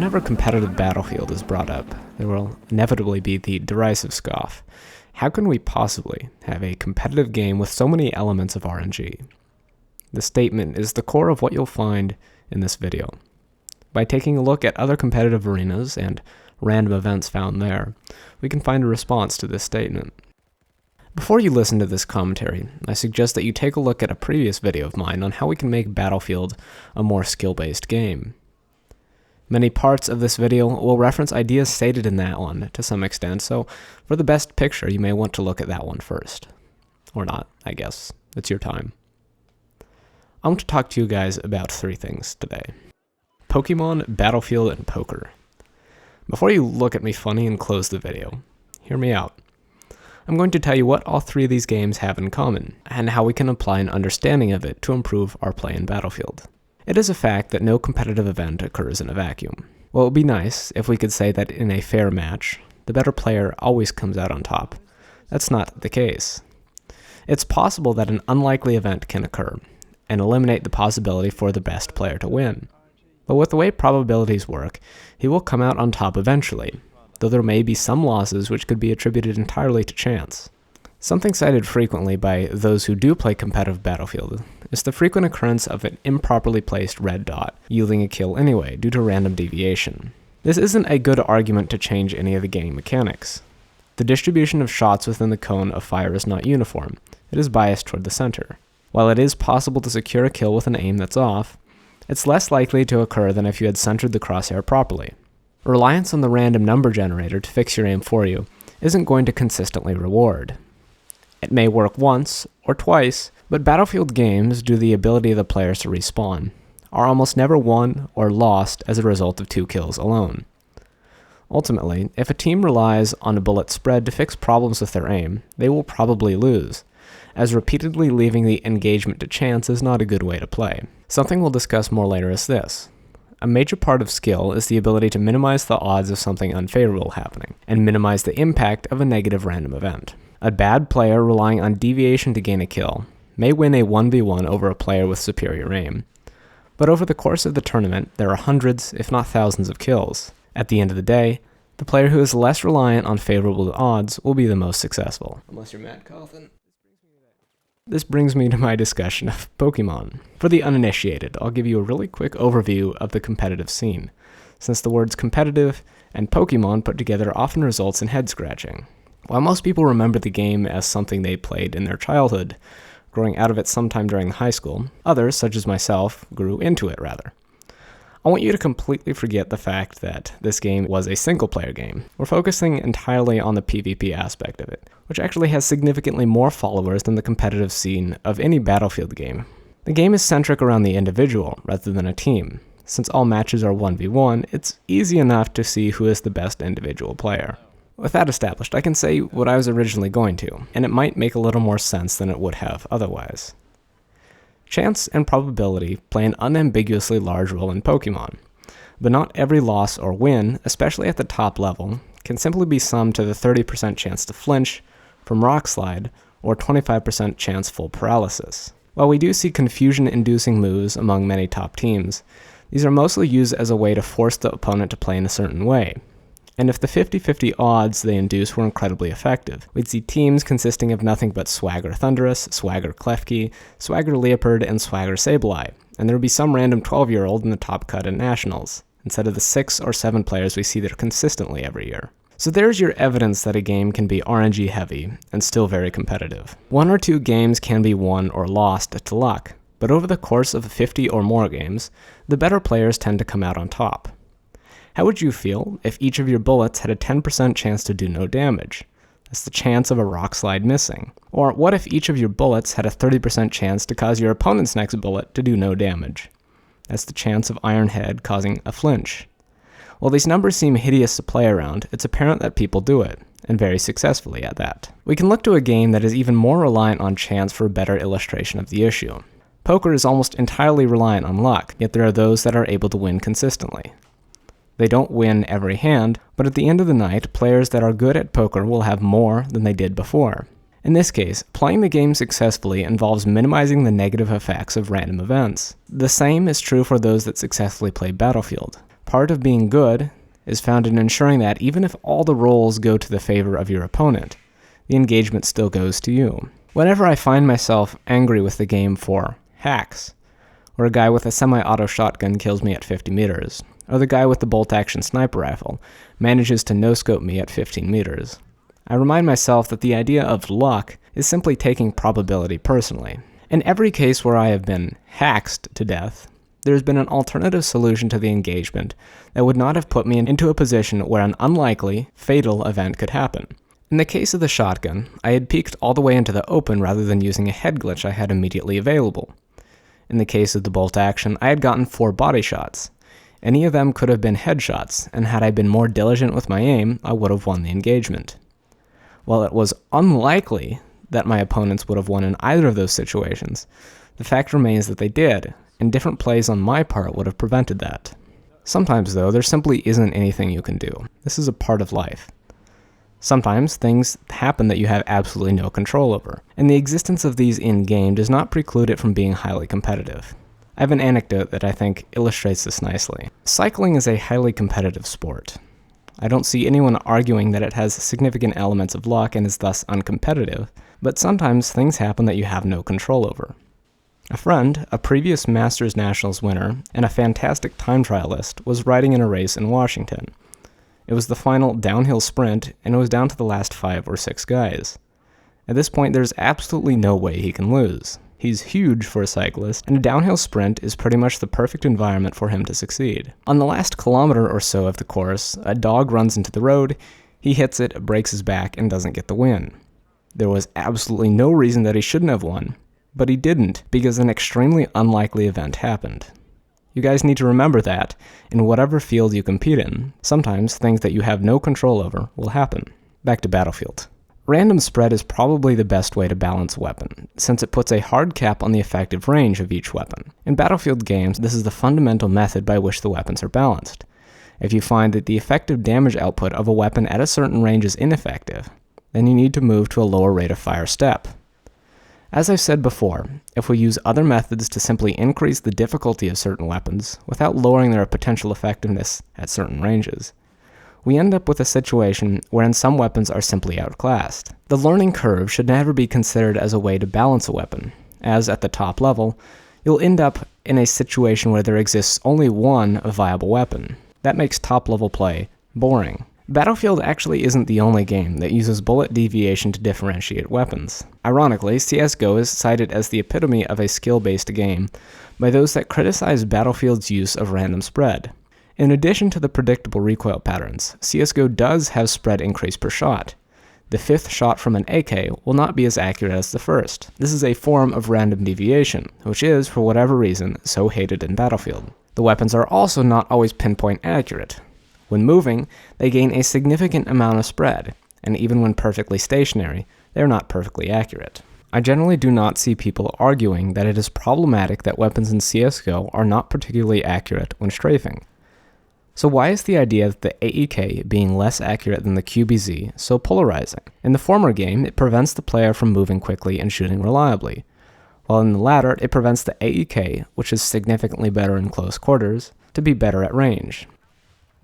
Whenever competitive Battlefield is brought up, there will inevitably be the derisive scoff. How can we possibly have a competitive game with so many elements of RNG? This statement is the core of what you'll find in this video. By taking a look at other competitive arenas and random events found there, we can find a response to this statement. Before you listen to this commentary, I suggest that you take a look at a previous video of mine on how we can make Battlefield a more skill-based game. Many parts of this video will reference ideas stated in that one to some extent, so for the best picture, you may want to look at that one first. Or not, I guess. It's your time. I want to talk to you guys about three things today: Pokemon, Battlefield, and poker. Before you look at me funny and close the video, hear me out. I'm going to tell you what all three of these games have in common, and how we can apply an understanding of it to improve our play in Battlefield. It is a fact that no competitive event occurs in a vacuum. Well, it would be nice if we could say that in a fair match, the better player always comes out on top. That's not the case. It's possible that an unlikely event can occur, and eliminate the possibility for the best player to win. But with the way probabilities work, he will come out on top eventually, though there may be some losses which could be attributed entirely to chance. Something cited frequently by those who do play competitive Battlefield is the frequent occurrence of an improperly placed red dot, yielding a kill anyway due to random deviation. This isn't a good argument to change any of the game mechanics. The distribution of shots within the cone of fire is not uniform, it is biased toward the center. While it is possible to secure a kill with an aim that's off, it's less likely to occur than if you had centered the crosshair properly. Reliance on the random number generator to fix your aim for you isn't going to consistently reward. It may work once or twice, but Battlefield games, due to the ability of the players to respawn, are almost never won or lost as a result of 2 kills alone. Ultimately, if a team relies on a bullet spread to fix problems with their aim, they will probably lose, as repeatedly leaving the engagement to chance is not a good way to play. Something we'll discuss more later is this. A major part of skill is the ability to minimize the odds of something unfavorable happening, and minimize the impact of a negative random event. A bad player relying on deviation to gain a kill may win a 1v1 over a player with superior aim, but over the course of the tournament, there are hundreds, if not thousands, of kills. At the end of the day, the player who is less reliant on favorable odds will be the most successful. Unless you're Matt Cawthon. This brings me to my discussion of Pokemon. For the uninitiated, I'll give you a really quick overview of the competitive scene, since the words competitive and Pokemon put together often results in head scratching. While most people remember the game as something they played in their childhood, growing out of it sometime during high school, others, such as myself, grew into it rather. I want you to completely forget the fact that this game was a single-player game. We're focusing entirely on the PvP aspect of it, which actually has significantly more followers than the competitive scene of any Battlefield game. The game is centric around the individual rather than a team. Since all matches are 1v1, it's easy enough to see who is the best individual player. With that established, I can say what I was originally going to, and it might make a little more sense than it would have otherwise. Chance and probability play an unambiguously large role in Pokemon, but not every loss or win, especially at the top level, can simply be summed to the 30% chance to flinch from Rock Slide or 25% chance full paralysis. While we do see confusion-inducing moves among many top teams, these are mostly used as a way to force the opponent to play in a certain way. And if the 50-50 odds they induce were incredibly effective, we'd see teams consisting of nothing but Swagger Thundurus, Swagger Klefki, Swagger Leopard, and Swagger Sableye, and there would be some random 12-year-old in the top cut at Nationals, instead of the 6 or 7 players we see there consistently every year. So there's your evidence that a game can be RNG heavy and still very competitive. 1 or 2 games can be won or lost to luck, but over the course of 50 or more games, the better players tend to come out on top. How would you feel if each of your bullets had a 10% chance to do no damage? That's the chance of a rock slide missing. Or what if each of your bullets had a 30% chance to cause your opponent's next bullet to do no damage? That's the chance of Iron Head causing a flinch. While these numbers seem hideous to play around, it's apparent that people do it, and very successfully at that. We can look to a game that is even more reliant on chance for a better illustration of the issue. Poker is almost entirely reliant on luck, yet there are those that are able to win consistently. They don't win every hand, but at the end of the night, players that are good at poker will have more than they did before. In this case, playing the game successfully involves minimizing the negative effects of random events. The same is true for those that successfully play Battlefield. part of being good is found in ensuring that even if all the rolls go to the favor of your opponent, the engagement still goes to you. Whenever I find myself angry with the game for hacks, or a guy with a semi-auto shotgun kills me at 50 meters, or the guy with the bolt-action sniper rifle manages to no-scope me at 15 meters, I remind myself that the idea of luck is simply taking probability personally. In every case where I have been hacked to death, there has been an alternative solution to the engagement that would not have put me into a position where an unlikely, fatal event could happen. In the case of the shotgun, I had peeked all the way into the open rather than using a head glitch I had immediately available. In the case of the bolt action, I had gotten 4 body shots. Any of them could have been headshots, and had I been more diligent with my aim, I would have won the engagement. While it was unlikely that my opponents would have won in either of those situations, the fact remains that they did, and different plays on my part would have prevented that. Sometimes, though, there simply isn't anything you can do. This is a part of life. Sometimes things happen that you have absolutely no control over, and the existence of these in-game does not preclude it from being highly competitive. I have an anecdote that I think illustrates this nicely. Cycling is a highly competitive sport. I don't see anyone arguing that it has significant elements of luck and is thus uncompetitive, but sometimes things happen that you have no control over. A friend, a previous Masters Nationals winner, and a fantastic time trialist, was riding in a race in Washington. It was the final downhill sprint, and it was down to the last 5 or 6 guys. At this point, there's absolutely no way he can lose. He's huge for a cyclist, and a downhill sprint is pretty much the perfect environment for him to succeed. On the last kilometer or so of the course, a dog runs into the road, he hits it, breaks his back, and doesn't get the win. There was absolutely no reason that he shouldn't have won, but he didn't, because an extremely unlikely event happened. You guys need to remember that, in whatever field you compete in, sometimes things that you have no control over will happen. Back to Battlefield. Random spread is probably the best way to balance a weapon, since it puts a hard cap on the effective range of each weapon. In Battlefield games, this is the fundamental method by which the weapons are balanced. If you find that the effective damage output of a weapon at a certain range is ineffective, then you need to move to a lower rate of fire step. As I've said before, if we use other methods to simply increase the difficulty of certain weapons without lowering their potential effectiveness at certain ranges, we end up with a situation wherein some weapons are simply outclassed. The learning curve should never be considered as a way to balance a weapon, as at the top level, you'll end up in a situation where there exists only one viable weapon. That makes top-level play boring. Battlefield actually isn't the only game that uses bullet deviation to differentiate weapons. Ironically, CSGO is cited as the epitome of a skill-based game by those that criticize Battlefield's use of random spread. In addition to the predictable recoil patterns, CSGO does have spread increase per shot. The 5th shot from an AK will not be as accurate as the first. This is a form of random deviation, which is, for whatever reason, so hated in Battlefield. The weapons are also not always pinpoint accurate. When moving, they gain a significant amount of spread, and even when perfectly stationary, they are not perfectly accurate. I generally do not see people arguing that it is problematic that weapons in CSGO are not particularly accurate when strafing. So why is the idea that the AEK being less accurate than the QBZ so polarizing? In the former game, it prevents the player from moving quickly and shooting reliably, while in the latter, it prevents the AEK, which is significantly better in close quarters, to be better at range.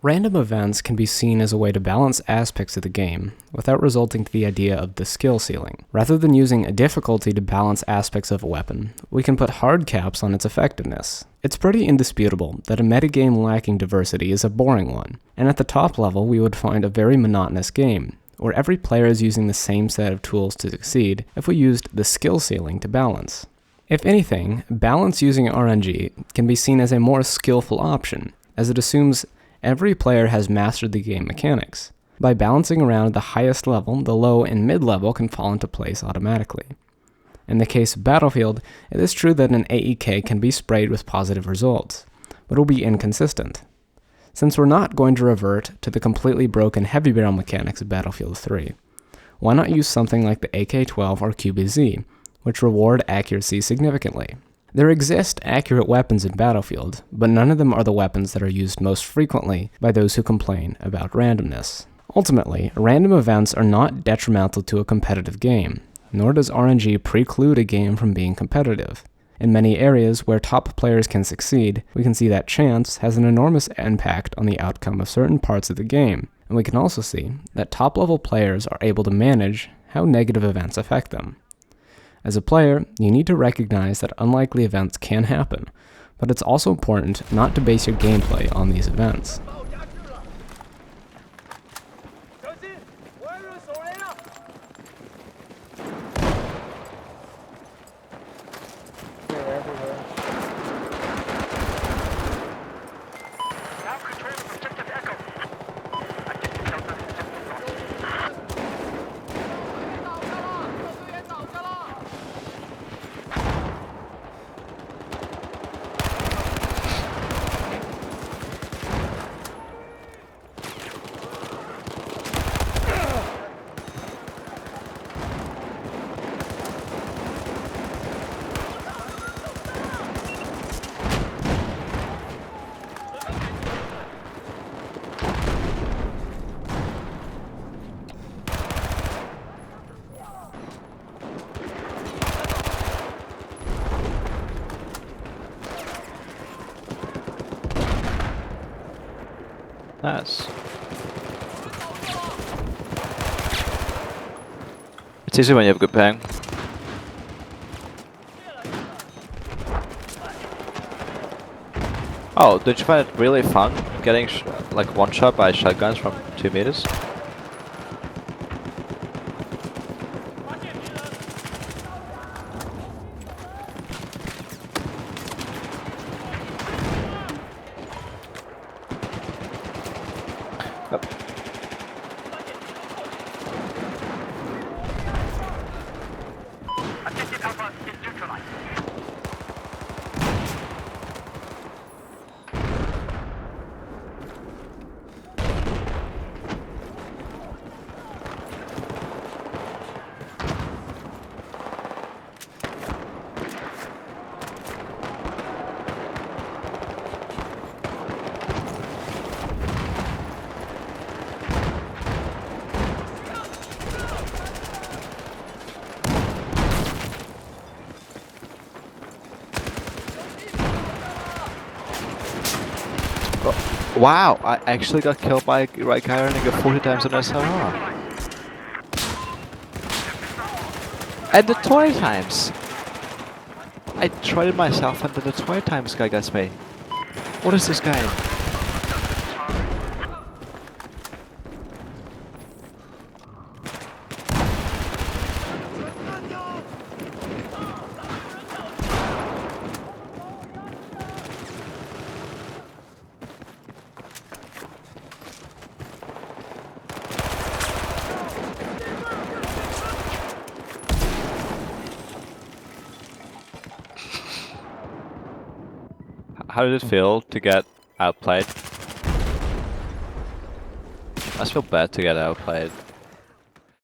Random events can be seen as a way to balance aspects of the game without resulting to the idea of the skill ceiling. Rather than using a difficulty to balance aspects of a weapon, we can put hard caps on its effectiveness. It's pretty indisputable that a metagame lacking diversity is a boring one, and at the top level we would find a very monotonous game, where every player is using the same set of tools to succeed if we used the skill ceiling to balance. If anything, balance using RNG can be seen as a more skillful option, as it assumes every player has mastered the game mechanics. By balancing around at the highest level, the low and mid-level can fall into place automatically. In the case of Battlefield, it is true that an AEK can be sprayed with positive results, but it will be inconsistent. Since we're not going to revert to the completely broken heavy barrel mechanics of Battlefield 3, why not use something like the AK-12 or QBZ, which reward accuracy significantly? There exist accurate weapons in Battlefield, but none of them are the weapons that are used most frequently by those who complain about randomness. Ultimately, random events are not detrimental to a competitive game, nor does RNG preclude a game from being competitive. In many areas where top players can succeed, we can see that chance has an enormous impact on the outcome of certain parts of the game, and we can also see that top-level players are able to manage how negative events affect them. As a player, you need to recognize that unlikely events can happen, but it's also important not to base your gameplay on these events. Nice. It's easy when you have good ping. Oh, don't you find it really fun getting like one shot by shotguns from 2 meters? Wow, I actually got killed by a right guy running 40 times on SRR. And the 20 times! I tried it myself and then the 20 times guy gets me. What is this guy? How did it feel to get outplayed? Must feel bad to get outplayed.